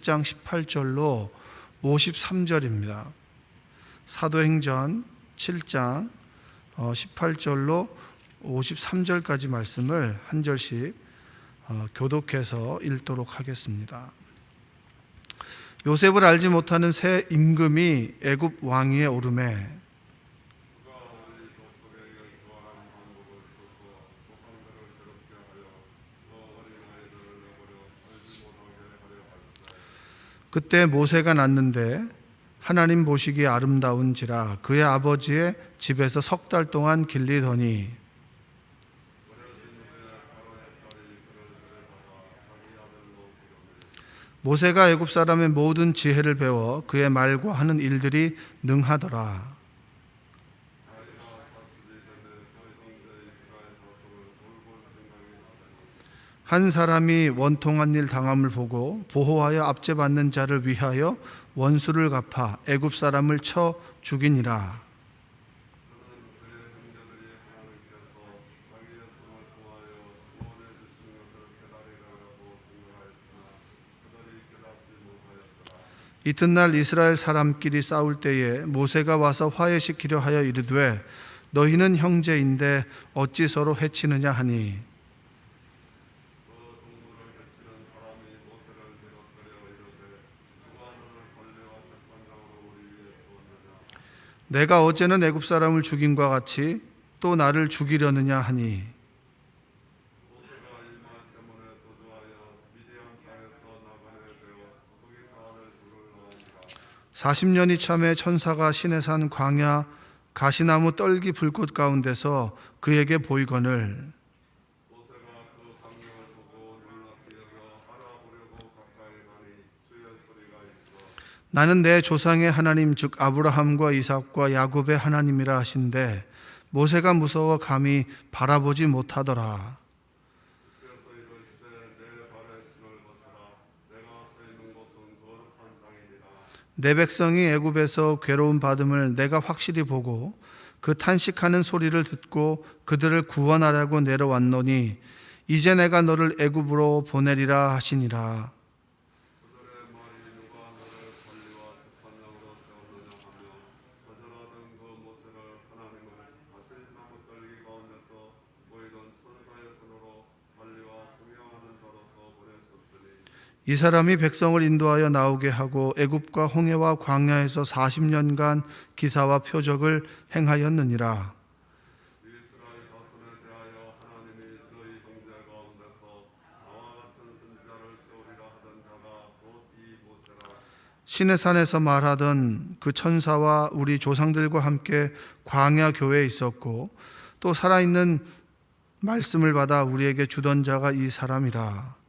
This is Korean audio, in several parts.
장 18절로 53절입니다. 사도행전 7장 18절로 53절까지 말씀을 한 절씩 교독해서 읽도록 하겠습니다. 요셉을 알지 못하는 새 임금이 애굽 왕위에 오르매 그때 모세가 낳는데 하나님 보시기에 아름다운지라 그의 아버지의 집에서 석 달 동안 길리더니 모세가 애굽 사람의 모든 지혜를 배워 그의 말과 하는 일들이 능하더라. 한 사람이 원통한 일 당함을 보고 보호하여 압제받는 자를 위하여 원수를 갚아 애굽 사람을 쳐 죽이니라. 이튿날 이스라엘 사람끼리 싸울 때에 모세가 와서 화해시키려 하여 이르되 너희는 형제인데 어찌 서로 해치느냐 하니 내가 어제는 애굽 사람을 죽임과 같이 또 나를 죽이려느냐 하니 40년이 참에 천사가 시내산 광야 가시나무 떨기 불꽃 가운데서 그에게 보이거늘 나는 내 조상의 하나님 즉 아브라함과 이삭과 야곱의 하나님이라 하신대 모세가 무서워 감히 바라보지 못하더라. 내 백성이 애굽에서 괴로움 받음을 내가 확실히 보고 그 탄식하는 소리를 듣고 그들을 구원하려고 내려왔노니 이제 내가 너를 애굽으로 보내리라 하시니라. 이 사람이 백성을 인도하여 나오게 하고 애굽과 홍해와 광야에서 40년간 기사와 표적을 행하였느니라. 시내산에서 말하던 그 천사와 우리 조상들과 함께 광야 교회에 있었고 또 살아있는 말씀을 받아 우리에게 주던 자가 이 사람이라.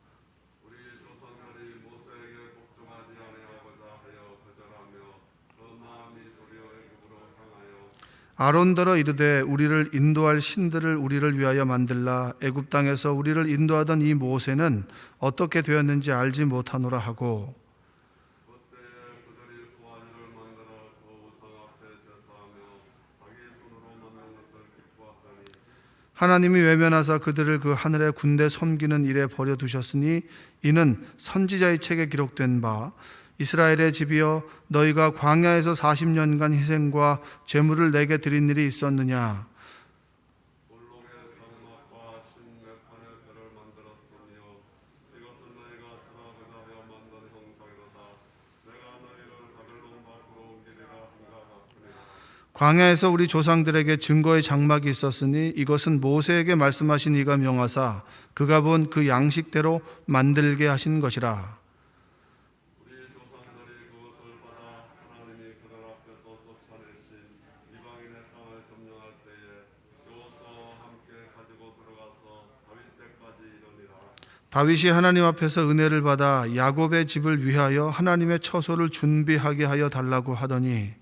아론더러 이르되 우리를 인도할 신들을 우리를 위하여 만들라. 애굽 땅에서 우리를 인도하던 이 모세는 어떻게 되었는지 알지 못하노라 하고 하나님이 외면하사 그들을 그 하늘의 군대 섬기는 일에 버려두셨으니 이는 선지자의 책에 기록된 바 이스라엘의 집이여 너희가 광야에서 40년간 희생과 제물을 내게 드린 일이 있었느냐. 광야에서 우리 조상들에게 증거의 장막이 있었으니 이것은 모세에게 말씀하신 이가 명하사 그가 본 그 양식대로 만들게 하신 것이라. 다윗이 하나님 앞에서 은혜를 받아 야곱의 집을 위하여 하나님의 처소를 준비하게 하여 달라고 하더니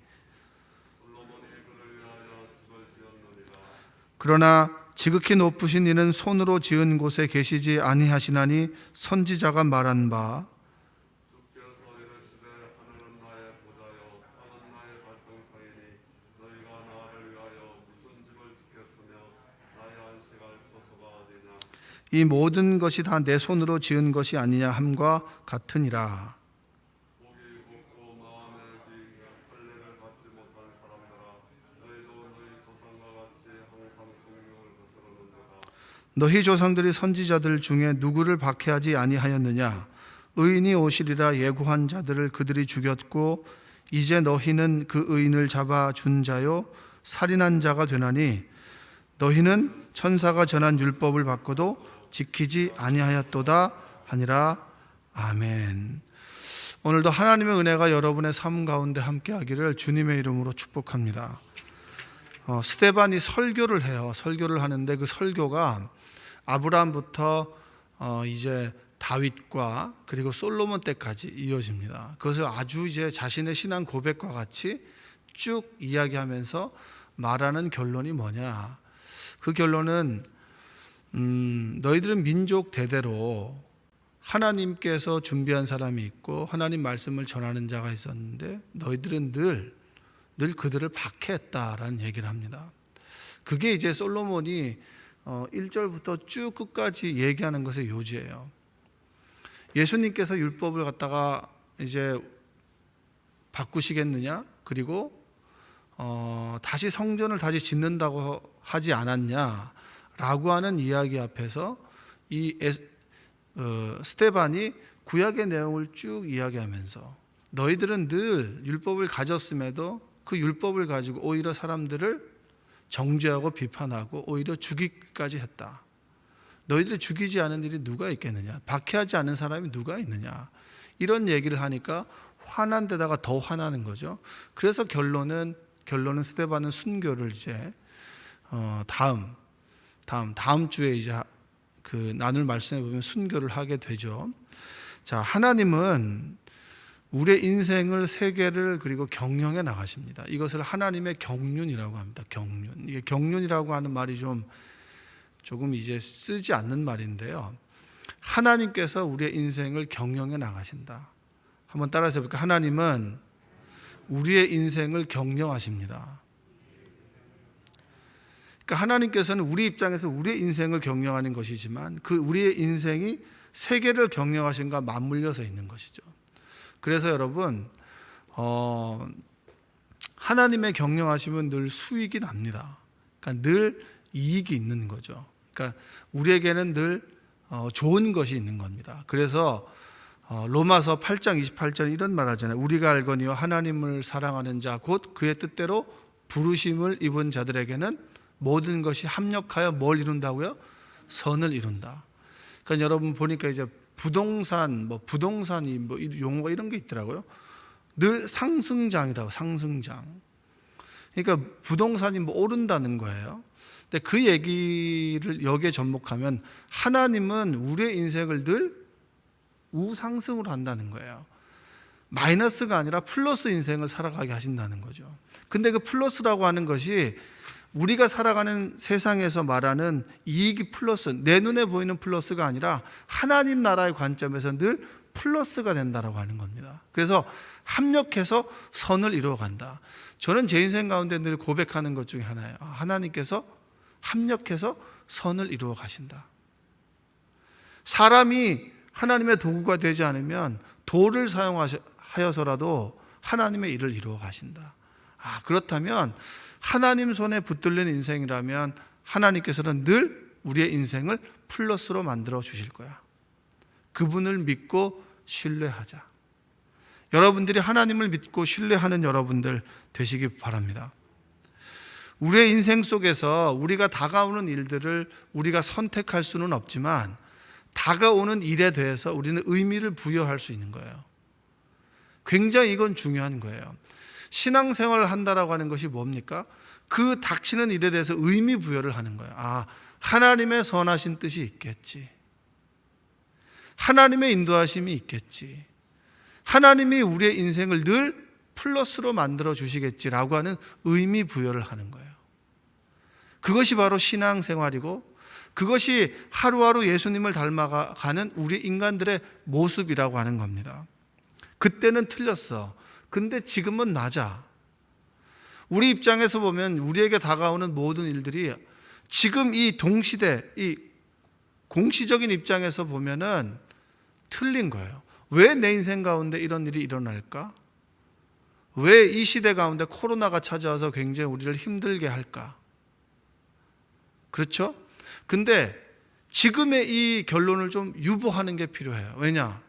그러나 지극히 높으신 이는 손으로 지은 곳에 계시지 아니하시나니 선지자가 말한 바 이 모든 것이 다 내 손으로 지은 것이 아니냐 함과 같으니라. 너희 조상들이 선지자들 중에 누구를 박해하지 아니하였느냐? 의인이 오시리라 예고한 자들을 그들이 죽였고 이제 너희는 그 의인을 잡아 준 자요 살인한 자가 되나니 너희는 천사가 전한 율법을 받고도 지키지 아니하였도다 하니라. 아멘. 오늘도 하나님의 은혜가 여러분의 삶 가운데 함께하기를 주님의 이름으로 축복합니다. 스데반이 설교를 해요. 설교를 하는데 그 설교가 아브라함부터 이제 다윗과 그리고 솔로몬 때까지 이어집니다. 그것을 아주 이제 자신의 신앙 고백과 같이 쭉 이야기하면서 말하는 결론이 뭐냐? 그 결론은 너희들은 민족 대대로 하나님께서 준비한 사람이 있고 하나님 말씀을 전하는 자가 있었는데 너희들은 늘 그들을 박해했다라는 얘기를 합니다. 그게 이제 솔로몬이 1절부터 쭉 끝까지 얘기하는 것의 요지예요. 예수님께서 율법을 갖다가 이제 바꾸시겠느냐? 그리고 다시 성전을 다시 짓는다고 하지 않았냐라고 하는 이야기 앞에서 이 스데반이 구약의 내용을 쭉 이야기하면서 너희들은 늘 율법을 가졌음에도 그 율법을 가지고 오히려 사람들을 정죄하고 비판하고 오히려 죽이기까지 했다. 너희들이 죽이지 않은 일이 누가 있겠느냐? 박해하지 않은 사람이 누가 있느냐? 이런 얘기를 하니까 화난 데다가 더 화나는 거죠. 그래서 결론은 스데반은 순교를 이제 다음 주에 이제 그 나눌 말씀에 보면 순교를 하게 되죠. 자, 하나님은 우리의 인생을 세계를 그리고 경영해 나가십니다. 이것을 하나님의 경륜이라고 합니다. 경륜. 이게 경륜이라고 하는 말이 조금 이제 쓰지 않는 말인데요. 하나님께서 우리의 인생을 경영해 나가신다. 한번 따라서 해볼까요? 하나님은 우리의 인생을 경영하십니다. 그러니까 하나님께서는 우리 입장에서 우리의 인생을 경영하는 것이지만 그 우리의 인생이 세계를 경영하신과 맞물려서 있는 것이죠. 그래서 여러분 하나님의 경영하시면 늘 수익이 납니다. 그러니까 늘 이익이 있는 거죠. 그러니까 우리에게는 늘 좋은 것이 있는 겁니다. 그래서 로마서 8장 28절 이런 말 하잖아요. 우리가 알거니와 하나님을 사랑하는 자 곧 그의 뜻대로 부르심을 입은 자들에게는 모든 것이 합력하여 뭘 이룬다고요? 선을 이룬다. 그러니까 여러분 보니까 이제 부동산이 용어가 이런 게 있더라고요. 늘 상승장이라고, 상승장. 그러니까 부동산이 오른다는 거예요. 근데 그 얘기를 여기에 접목하면 하나님은 우리의 인생을 늘 우상승으로 한다는 거예요. 마이너스가 아니라 플러스 인생을 살아가게 하신다는 거죠. 근데 그 플러스라고 하는 것이 우리가 살아가는 세상에서 말하는 이익이 플러스, 내 눈에 보이는 플러스가 아니라 하나님 나라의 관점에서 늘 플러스가 된다라고 하는 겁니다. 그래서 합력해서 선을 이루어간다. 저는 제 인생 가운데 늘 고백하는 것 중에 하나예요. 하나님께서 합력해서 선을 이루어 가신다. 사람이 하나님의 도구가 되지 않으면 돌을 사용하여서라도 하나님의 일을 이루어 가신다. 그렇다면 하나님 손에 붙들린 인생이라면 하나님께서는 늘 우리의 인생을 플러스로 만들어 주실 거야. 그분을 믿고 신뢰하자. 여러분들이 하나님을 믿고 신뢰하는 여러분들 되시기 바랍니다. 우리의 인생 속에서 우리가 다가오는 일들을 우리가 선택할 수는 없지만 다가오는 일에 대해서 우리는 의미를 부여할 수 있는 거예요. 굉장히 이건 중요한 거예요. 신앙생활을 한다라고 하는 것이 뭡니까? 그 닥치는 일에 대해서 의미 부여를 하는 거예요. 하나님의 선하신 뜻이 있겠지. 하나님의 인도하심이 있겠지. 하나님이 우리의 인생을 늘 플러스로 만들어 주시겠지라고 하는 의미 부여를 하는 거예요. 그것이 바로 신앙생활이고 그것이 하루하루 예수님을 닮아가는 우리 인간들의 모습이라고 하는 겁니다. 그때는 틀렸어. 근데 지금은 맞아. 우리 입장에서 보면 우리에게 다가오는 모든 일들이 지금 이 동시대, 이 공시적인 입장에서 보면은 틀린 거예요. 왜 내 인생 가운데 이런 일이 일어날까? 왜 이 시대 가운데 코로나가 찾아와서 굉장히 우리를 힘들게 할까? 그렇죠? 근데 지금의 이 결론을 좀 유보하는 게 필요해요. 왜냐?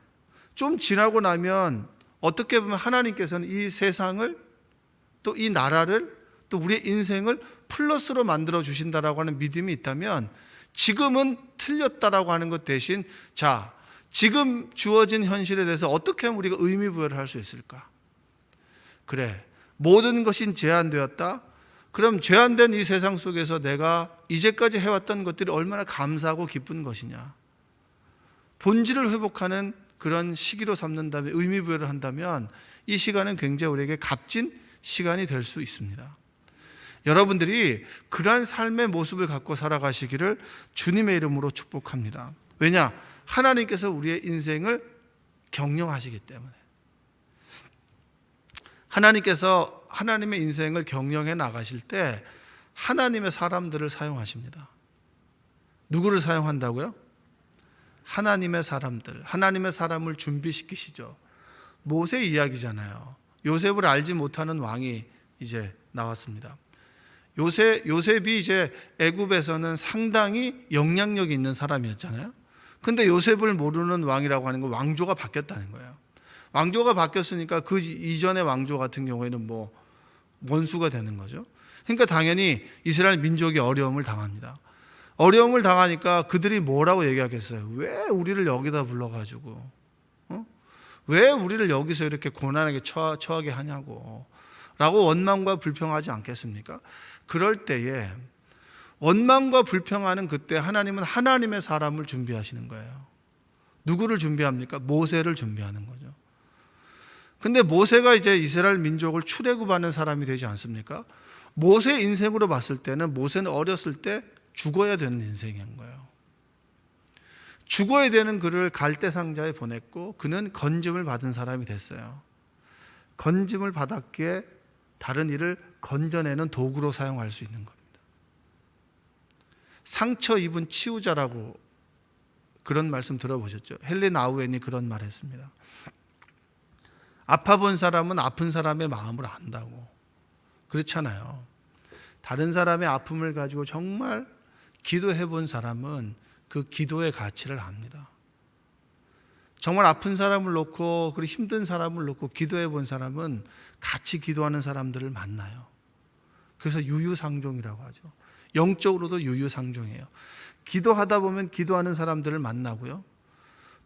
좀 지나고 나면 어떻게 보면 하나님께서는 이 세상을, 또 이 나라를, 또 우리의 인생을 플러스로 만들어 주신다라고 하는 믿음이 있다면, 지금은 틀렸다라고 하는 것 대신, 자, 지금 주어진 현실에 대해서 어떻게 하면 우리가 의미 부여를 할 수 있을까? 그래, 모든 것이 제한되었다. 그럼 제한된 이 세상 속에서 내가 이제까지 해왔던 것들이 얼마나 감사하고 기쁜 것이냐. 본질을 회복하는 그런 시기로 삼는다면, 의미 부여를 한다면 이 시간은 굉장히 우리에게 값진 시간이 될 수 있습니다. 여러분들이 그러한 삶의 모습을 갖고 살아가시기를 주님의 이름으로 축복합니다. 왜냐? 하나님께서 우리의 인생을 경영하시기 때문에. 하나님께서 하나님의 인생을 경영해 나가실 때 하나님의 사람들을 사용하십니다. 누구를 사용한다고요? 하나님의 사람들, 하나님의 사람을 준비시키시죠. 모세 이야기잖아요. 요셉을 알지 못하는 왕이 이제 나왔습니다. 요셉이 이제 애굽에서는 상당히 영향력이 있는 사람이었잖아요. 근데 요셉을 모르는 왕이라고 하는 건 왕조가 바뀌었다는 거예요. 왕조가 바뀌었으니까 그 이전의 왕조 같은 경우에는 뭐 원수가 되는 거죠. 그러니까 당연히 이스라엘 민족이 어려움을 당합니다. 어려움을 당하니까 그들이 뭐라고 얘기하겠어요? 왜 우리를 여기다 불러가지고, 왜 우리를 여기서 이렇게 고난하게 처하게 하냐고 라고 원망과 불평하지 않겠습니까? 그럴 때에 원망과 불평하는 그때 하나님은 하나님의 사람을 준비하시는 거예요. 누구를 준비합니까? 모세를 준비하는 거죠. 근데 모세가 이제 이스라엘 민족을 출애굽하는 사람이 되지 않습니까? 모세 인생으로 봤을 때는 모세는 어렸을 때 죽어야 되는 인생인 거예요. 죽어야 되는 그를 갈대상자에 보냈고 그는 건짐을 받은 사람이 됐어요. 건짐을 받았기에 다른 이를 건져내는 도구로 사용할 수 있는 겁니다. 상처 입은 치유자라고 그런 말씀 들어보셨죠? 헨리 나우엔이 그런 말 했습니다. 아파본 사람은 아픈 사람의 마음을 안다고. 그렇잖아요. 다른 사람의 아픔을 가지고 정말 기도해 본 사람은 그 기도의 가치를 압니다. 정말 아픈 사람을 놓고, 그리고 힘든 사람을 놓고 기도해 본 사람은 같이 기도하는 사람들을 만나요. 그래서 유유상종이라고 하죠. 영적으로도 유유상종이에요. 기도하다 보면 기도하는 사람들을 만나고요.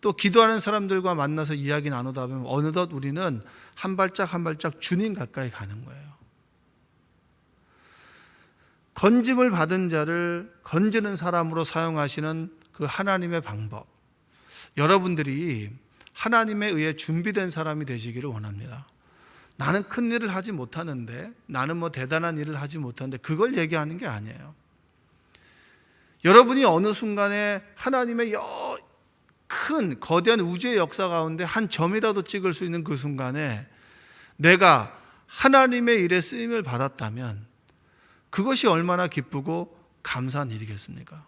또 기도하는 사람들과 만나서 이야기 나누다 보면 어느덧 우리는 한 발짝 한 발짝 주님 가까이 가는 거예요. 건짐을 받은 자를 건지는 사람으로 사용하시는 그 하나님의 방법, 여러분들이 하나님에 의해 준비된 사람이 되시기를 원합니다. 나는 큰 일을 하지 못하는데, 나는 뭐 대단한 일을 하지 못하는데, 그걸 얘기하는 게 아니에요. 여러분이 어느 순간에 하나님의 큰 거대한 우주의 역사 가운데 한 점이라도 찍을 수 있는 그 순간에 내가 하나님의 일에 쓰임을 받았다면 그것이 얼마나 기쁘고 감사한 일이겠습니까?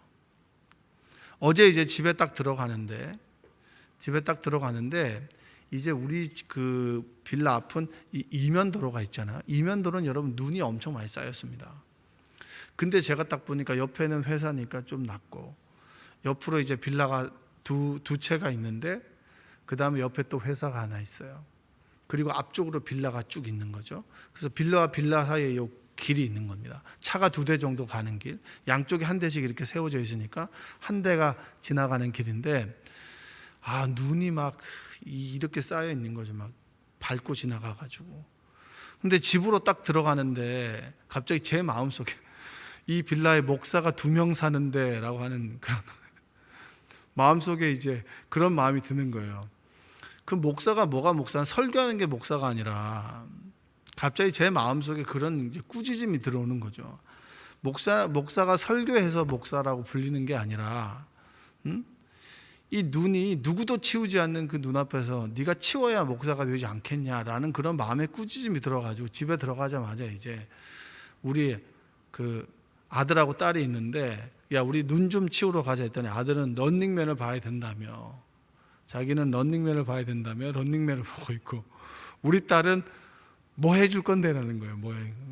어제 이제 집에 딱 들어가는데 이제 우리 그 빌라 앞은 이 이면도로가 있잖아요. 이면도로는 여러분 눈이 엄청 많이 쌓였습니다. 근데 제가 딱 보니까 옆에는 회사니까 좀 낮고, 옆으로 이제 빌라가 두 채가 있는데 그 다음에 옆에 또 회사가 하나 있어요. 그리고 앞쪽으로 빌라가 쭉 있는 거죠. 그래서 빌라와 빌라 사이에 요 길이 있는 겁니다. 차가 2대 정도 가는 길, 양쪽에 한 대씩 이렇게 세워져 있으니까 한 대가 지나가는 길인데, 눈이 막 이렇게 쌓여 있는 거죠. 막 밟고 지나가가지고. 근데 집으로 딱 들어가는데 갑자기 제 마음속에 이 빌라에 목사가 2명 사는데 라고 하는 그런 마음속에 이제 그런 마음이 드는 거예요. 그 목사가 뭐가 목사는 설교하는 게 목사가 아니라 갑자기 제 마음속에 그런 이제 꾸짖음이 들어오는 거죠. 목사가 설교해서 목사라고 불리는 게 아니라, 이 눈이 누구도 치우지 않는 그 눈앞에서 네가 치워야 목사가 되지 않겠냐라는 그런 마음의 꾸짖음이 들어가지고 집에 들어가자마자 이제 우리 그 아들하고 딸이 있는데, 야 우리 눈 좀 치우러 가자 했더니 아들은 런닝맨을 봐야 된다며, 자기는 런닝맨을 봐야 된다며 런닝맨을 보고 있고, 우리 딸은 뭐 해줄 건데라는 거예요.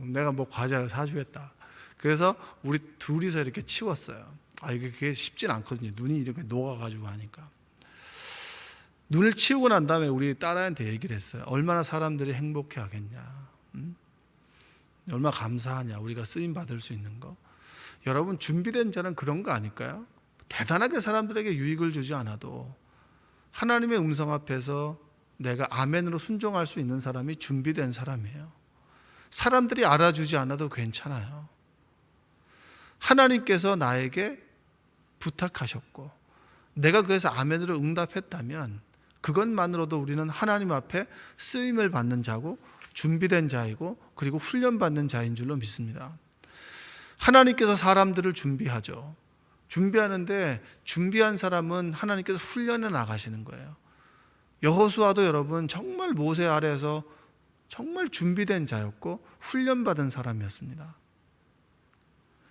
내가 뭐 과자를 사주겠다. 그래서 우리 둘이서 이렇게 치웠어요. 그게 쉽진 않거든요. 눈이 이렇게 녹아가지고 하니까. 눈을 치우고 난 다음에 우리 딸한테 얘기를 했어요. 얼마나 사람들이 행복해 하겠냐. 얼마나 감사하냐. 우리가 쓰임 받을 수 있는 거. 여러분, 준비된 자는 그런 거 아닐까요? 대단하게 사람들에게 유익을 주지 않아도 하나님의 음성 앞에서 내가 아멘으로 순종할 수 있는 사람이 준비된 사람이에요. 사람들이 알아주지 않아도 괜찮아요. 하나님께서 나에게 부탁하셨고 내가 그래서 아멘으로 응답했다면 그것만으로도 우리는 하나님 앞에 쓰임을 받는 자고 준비된 자이고 그리고 훈련받는 자인 줄로 믿습니다. 하나님께서 사람들을 준비하죠. 준비하는데 준비한 사람은 하나님께서 훈련해 나가시는 거예요. 여호수아도 여러분 정말 모세 아래에서 정말 준비된 자였고 훈련받은 사람이었습니다.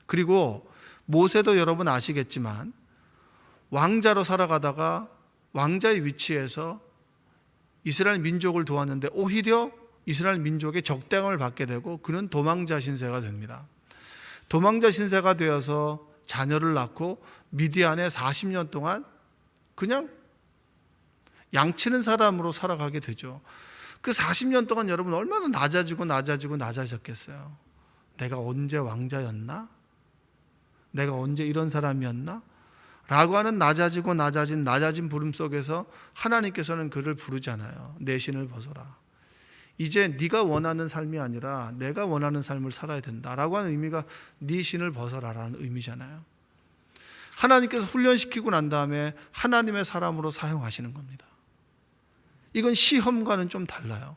그리고 모세도 여러분 아시겠지만 왕자로 살아가다가 왕자의 위치에서 이스라엘 민족을 도왔는데 오히려 이스라엘 민족의 적대감을 받게 되고 그는 도망자 신세가 됩니다. 도망자 신세가 되어서 자녀를 낳고 미디안에 40년 동안 그냥 양치는 사람으로 살아가게 되죠. 그 40년 동안 여러분 얼마나 낮아졌겠어요. 내가 언제 왕자였나? 내가 언제 이런 사람이었나? 라고 하는 낮아진 부름 속에서 하나님께서는 그를 부르잖아요. 내 신을 벗어라. 이제 네가 원하는 삶이 아니라 내가 원하는 삶을 살아야 된다라고 하는 의미가 네 신을 벗어라라는 의미잖아요. 하나님께서 훈련시키고 난 다음에 하나님의 사람으로 사용하시는 겁니다. 이건 시험과는 좀 달라요.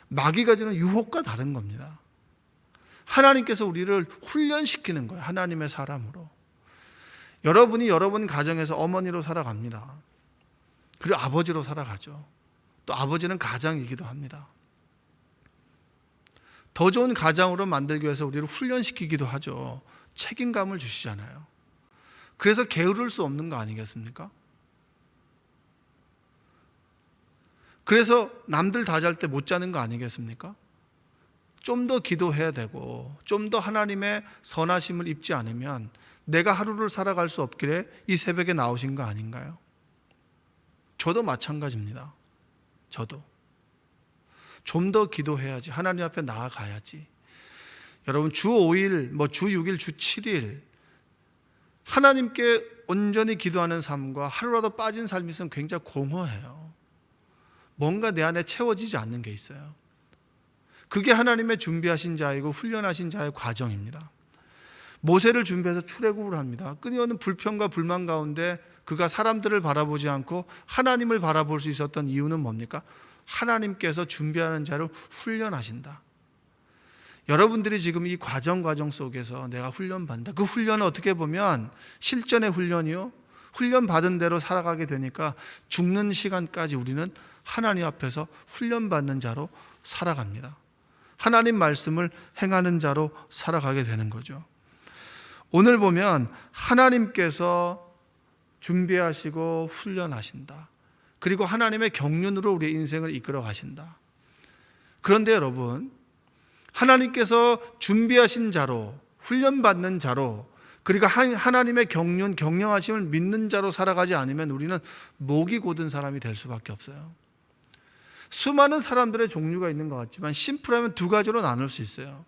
마귀가 주는 유혹과 다른 겁니다. 하나님께서 우리를 훈련시키는 거예요. 하나님의 사람으로. 여러분이 여러분 가정에서 어머니로 살아갑니다. 그리고 아버지로 살아가죠. 또 아버지는 가장이기도 합니다. 더 좋은 가장으로 만들기 위해서 우리를 훈련시키기도 하죠. 책임감을 주시잖아요. 그래서 게으를 수 없는 거 아니겠습니까? 그래서 남들 다 잘 때 못 자는 거 아니겠습니까? 좀 더 기도해야 되고 좀 더 하나님의 선하심을 입지 않으면 내가 하루를 살아갈 수 없기에 이 새벽에 나오신 거 아닌가요? 저도 마찬가지입니다. 저도 좀 더 기도해야지. 하나님 앞에 나아가야지. 여러분 주 5일, 주 6일, 주 7일 하나님께 온전히 기도하는 삶과 하루라도 빠진 삶이 있으면 굉장히 공허해요. 뭔가 내 안에 채워지지 않는 게 있어요. 그게 하나님의 준비하신 자이고 훈련하신 자의 과정입니다. 모세를 준비해서 출애굽을 합니다. 끊임없는 불평과 불만 가운데 그가 사람들을 바라보지 않고 하나님을 바라볼 수 있었던 이유는 뭡니까? 하나님께서 준비하는 자를 훈련하신다. 여러분들이 지금 이 과정 속에서 내가 훈련받는다. 그 훈련은 어떻게 보면 실전의 훈련이요. 훈련받은 대로 살아가게 되니까 죽는 시간까지 우리는 하나님 앞에서 훈련받는 자로 살아갑니다. 하나님 말씀을 행하는 자로 살아가게 되는 거죠. 오늘 보면 하나님께서 준비하시고 훈련하신다. 그리고 하나님의 경륜으로 우리의 인생을 이끌어 가신다. 그런데 여러분, 하나님께서 준비하신 자로, 훈련받는 자로, 그리고 하나님의 경륜, 경영하심을 믿는 자로 살아가지 않으면 우리는 목이 곧은 사람이 될 수밖에 없어요. 수많은 사람들의 종류가 있는 것 같지만 심플하면 두 가지로 나눌 수 있어요.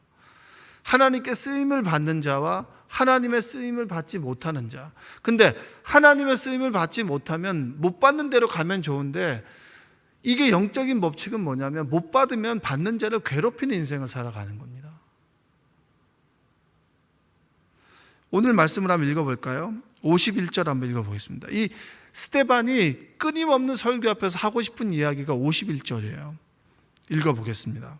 하나님께 쓰임을 받는 자와 하나님의 쓰임을 받지 못하는 자. 근데 하나님의 쓰임을 받지 못하면 못 받는 대로 가면 좋은데 이게 영적인 법칙은 뭐냐면 못 받으면 받는 자를 괴롭히는 인생을 살아가는 겁니다. 오늘 말씀을 한번 읽어볼까요? 51절 한번 읽어보겠습니다. 이 스데반이 끊임없는 설교 앞에서 하고 싶은 이야기가 51절이에요. 읽어보겠습니다.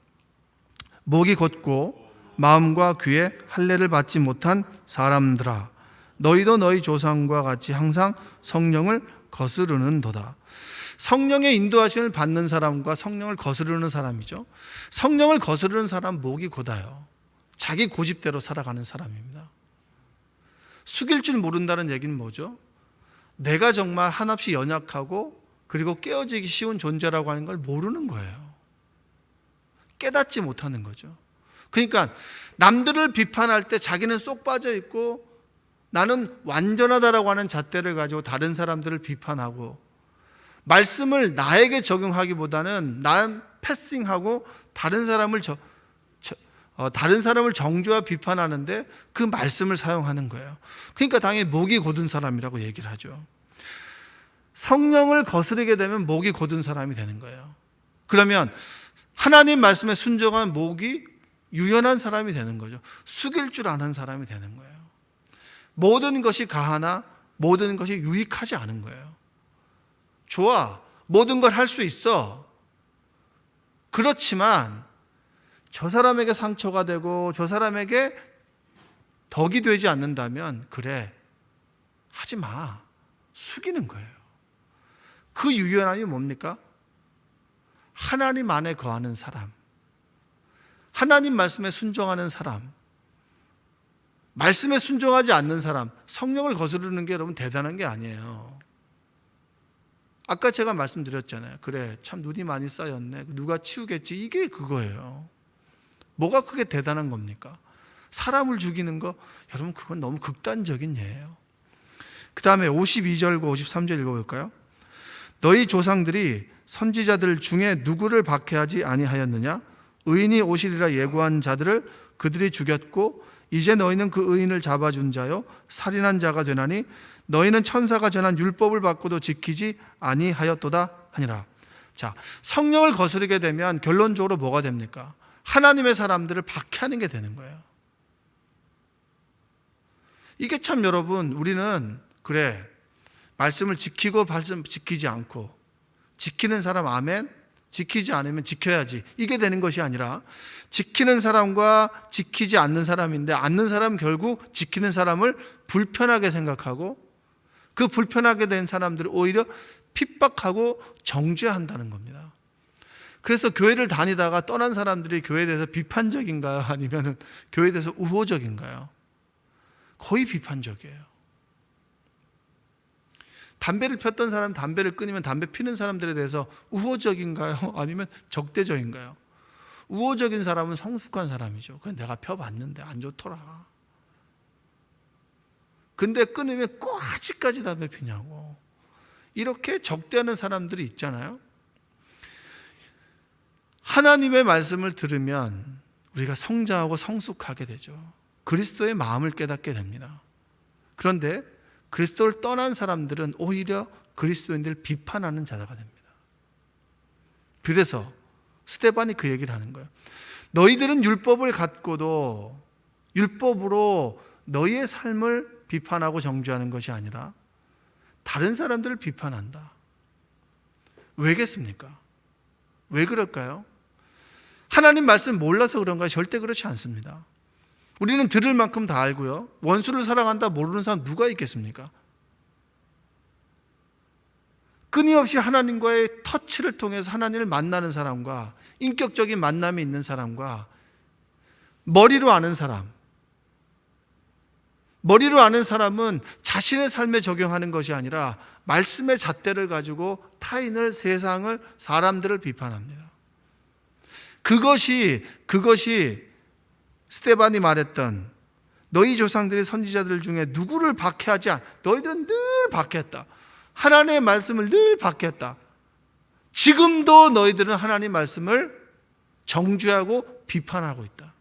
목이 곧고 마음과 귀에 할례를 받지 못한 사람들아, 너희도 너희 조상과 같이 항상 성령을 거스르는도다. 성령의 인도하심을 받는 사람과 성령을 거스르는 사람이죠. 성령을 거스르는 사람 목이 곧아요. 자기 고집대로 살아가는 사람입니다. 숙일 줄 모른다는 얘기는 뭐죠? 내가 정말 한없이 연약하고 그리고 깨어지기 쉬운 존재라고 하는 걸 모르는 거예요. 깨닫지 못하는 거죠. 그러니까 남들을 비판할 때 자기는 쏙 빠져 있고 나는 완전하다라고 하는 잣대를 가지고 다른 사람들을 비판하고 말씀을 나에게 적용하기보다는 난 패싱하고 다른 사람을 정죄와 비판하는데 그 말씀을 사용하는 거예요. 그러니까 당연히 목이 곧은 사람이라고 얘기를 하죠. 성령을 거스르게 되면 목이 곧은 사람이 되는 거예요. 그러면 하나님 말씀에 순종한 목이 유연한 사람이 되는 거죠. 숙일 줄 아는 사람이 되는 거예요. 모든 것이 가하나 모든 것이 유익하지 않은 거예요. 좋아, 모든 걸 할 수 있어. 그렇지만 저 사람에게 상처가 되고 저 사람에게 덕이 되지 않는다면 그래, 하지 마. 숙이는 거예요. 그 유연함이 뭡니까? 하나님 안에 거하는 사람, 하나님 말씀에 순종하는 사람, 말씀에 순종하지 않는 사람, 성령을 거스르는 게 여러분 대단한 게 아니에요. 아까 제가 말씀드렸잖아요. 그래, 참 눈이 많이 쌓였네. 누가 치우겠지. 이게 그거예요. 뭐가 그게 대단한 겁니까? 사람을 죽이는 거, 여러분 그건 너무 극단적인 예예요. 그 다음에 52절과 53절 읽어볼까요? 너희 조상들이 선지자들 중에 누구를 박해하지 아니하였느냐? 의인이 오시리라 예고한 자들을 그들이 죽였고 이제 너희는 그 의인을 잡아준 자요 살인한 자가 되나니 너희는 천사가 전한 율법을 받고도 지키지 아니하였도다 하니라. 자, 성령을 거스르게 되면 결론적으로 뭐가 됩니까? 하나님의 사람들을 박해하는 게 되는 거예요. 이게 참 여러분, 우리는 그래, 말씀을 지키고 말씀 지키지 않고, 지키는 사람 아멘, 지키지 않으면 지켜야지, 이게 되는 것이 아니라 지키는 사람과 지키지 않는 사람인데, 않는 사람은 결국 지키는 사람을 불편하게 생각하고 그 불편하게 된 사람들을 오히려 핍박하고 정죄한다는 겁니다. 그래서 교회를 다니다가 떠난 사람들이 교회에 대해서 비판적인가요? 아니면 교회에 대해서 우호적인가요? 거의 비판적이에요. 담배를 폈던 사람 담배를 끊으면 담배 피는 사람들에 대해서 우호적인가요? 아니면 적대적인가요? 우호적인 사람은 성숙한 사람이죠. 그냥 내가 펴봤는데 안 좋더라. 근데 끊으면 꼭 아직까지 담배 피냐고. 이렇게 적대하는 사람들이 있잖아요. 하나님의 말씀을 들으면 우리가 성장하고 성숙하게 되죠. 그리스도의 마음을 깨닫게 됩니다. 그런데 그리스도를 떠난 사람들은 오히려 그리스도인들을 비판하는 자가 됩니다. 그래서 스데반이 그 얘기를 하는 거예요. 너희들은 율법을 갖고도 율법으로 너희의 삶을 비판하고 정죄하는 것이 아니라 다른 사람들을 비판한다. 왜겠습니까? 왜 그럴까요? 하나님 말씀 몰라서 그런가요? 절대 그렇지 않습니다. 우리는 들을 만큼 다 알고요. 원수를 사랑한다 모르는 사람 누가 있겠습니까? 끊임없이 하나님과의 터치를 통해서 하나님을 만나는 사람과 인격적인 만남이 있는 사람과 머리로 아는 사람, 머리로 아는 사람은 자신의 삶에 적용하는 것이 아니라 말씀의 잣대를 가지고 타인을, 세상을, 사람들을 비판합니다. 그것이 스데반이 말했던 너희 조상들이 선지자들 중에 누구를 박해하지 않, 너희들은 늘 박해했다. 하나님의 말씀을 늘 박해했다. 지금도 너희들은 하나님의 말씀을 정죄하고 비판하고 있다.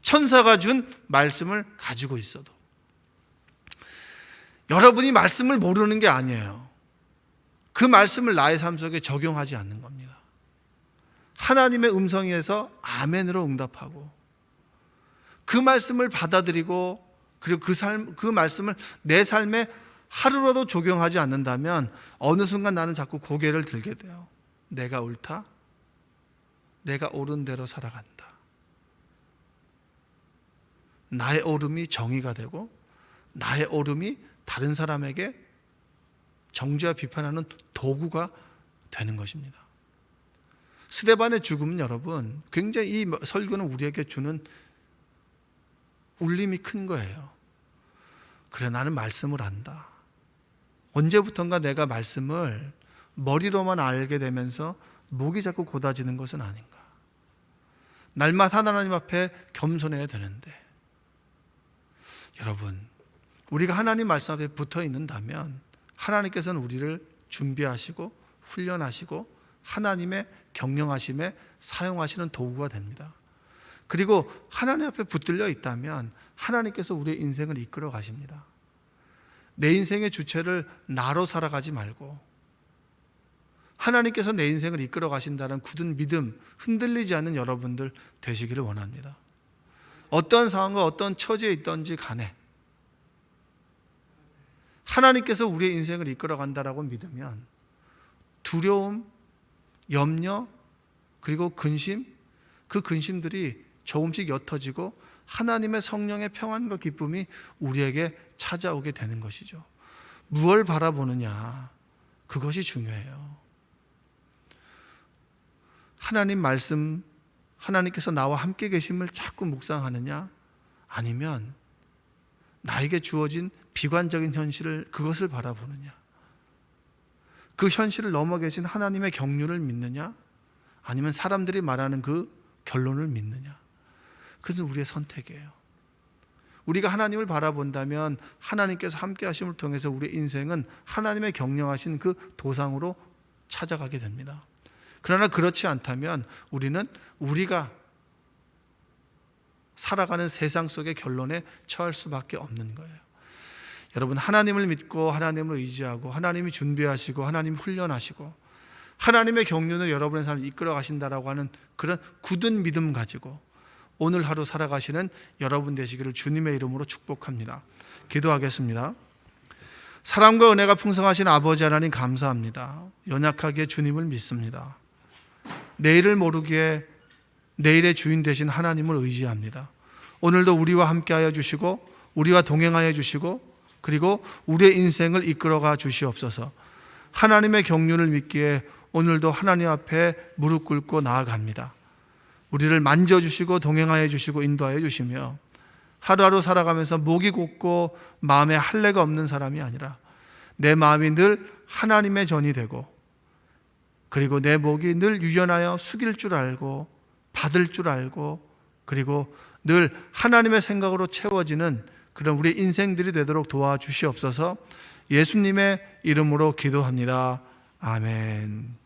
천사가 준 말씀을 가지고 있어도. 여러분이 말씀을 모르는 게 아니에요. 그 말씀을 나의 삶 속에 적용하지 않는 겁니다. 하나님의 음성에서 아멘으로 응답하고 그 말씀을 받아들이고 그리고 그 말씀을 내 삶에 하루라도 적용하지 않는다면 어느 순간 나는 자꾸 고개를 들게 돼요. 내가 옳다? 내가 옳은 대로 살아간다. 나의 옳음이 정의가 되고 나의 옳음이 다른 사람에게 정죄와 비판하는 도구가 되는 것입니다. 스데반의 죽음은 여러분 굉장히 이 설교는 우리에게 주는 울림이 큰 거예요. 그래, 나는 말씀을 안다. 언제부턴가 내가 말씀을 머리로만 알게 되면서 목이 자꾸 곧아지는 것은 아닌가. 날마다 하나님 앞에 겸손해야 되는데 여러분, 우리가 하나님 말씀 앞에 붙어 있는다면 하나님께서는 우리를 준비하시고 훈련하시고 하나님의 경영하심에 사용하시는 도구가 됩니다. 그리고 하나님 앞에 붙들려 있다면 하나님께서 우리의 인생을 이끌어 가십니다. 내 인생의 주체를 나로 살아가지 말고 하나님께서 내 인생을 이끌어 가신다는 굳은 믿음, 흔들리지 않는 여러분들 되시기를 원합니다. 어떤 상황과 어떤 처지에 있든지 간에 하나님께서 우리의 인생을 이끌어 간다라고 믿으면 두려움, 염려, 그리고 근심, 그 근심들이 조금씩 옅어지고 하나님의 성령의 평안과 기쁨이 우리에게 찾아오게 되는 것이죠. 무엇을 바라보느냐, 그것이 중요해요. 하나님 말씀, 하나님께서 나와 함께 계심을 자꾸 묵상하느냐, 아니면 나에게 주어진 비관적인 현실을, 그것을 바라보느냐, 그 현실을 넘어 계신 하나님의 경륜을 믿느냐, 아니면 사람들이 말하는 그 결론을 믿느냐, 그것은 우리의 선택이에요. 우리가 하나님을 바라본다면 하나님께서 함께 하심을 통해서 우리의 인생은 하나님의 경영하신 그 도상으로 찾아가게 됩니다. 그러나 그렇지 않다면 우리는 우리가 살아가는 세상 속의 결론에 처할 수밖에 없는 거예요. 여러분, 하나님을 믿고 하나님을 의지하고 하나님이 준비하시고 하나님이 훈련하시고 하나님의 경륜을 여러분의 삶을 이끌어 가신다라고 하는 그런 굳은 믿음 가지고 오늘 하루 살아가시는 여러분 되시기를 주님의 이름으로 축복합니다. 기도하겠습니다. 사랑과 은혜가 풍성하신 아버지 하나님, 감사합니다. 연약하기에 주님을 믿습니다. 내일을 모르기에 내일의 주인 되신 하나님을 의지합니다. 오늘도 우리와 함께하여 주시고 우리와 동행하여 주시고 그리고 우리의 인생을 이끌어가 주시옵소서. 하나님의 경륜을 믿기에 오늘도 하나님 앞에 무릎 꿇고 나아갑니다. 우리를 만져주시고 동행하여 주시고 인도하여 주시며 하루하루 살아가면서 목이 곧고 마음에 할례가 없는 사람이 아니라 내 마음이 늘 하나님의 전이 되고 그리고 내 목이 늘 유연하여 숙일 줄 알고 받을 줄 알고 그리고 늘 하나님의 생각으로 채워지는 그런 우리 인생들이 되도록 도와주시옵소서. 예수님의 이름으로 기도합니다. 아멘.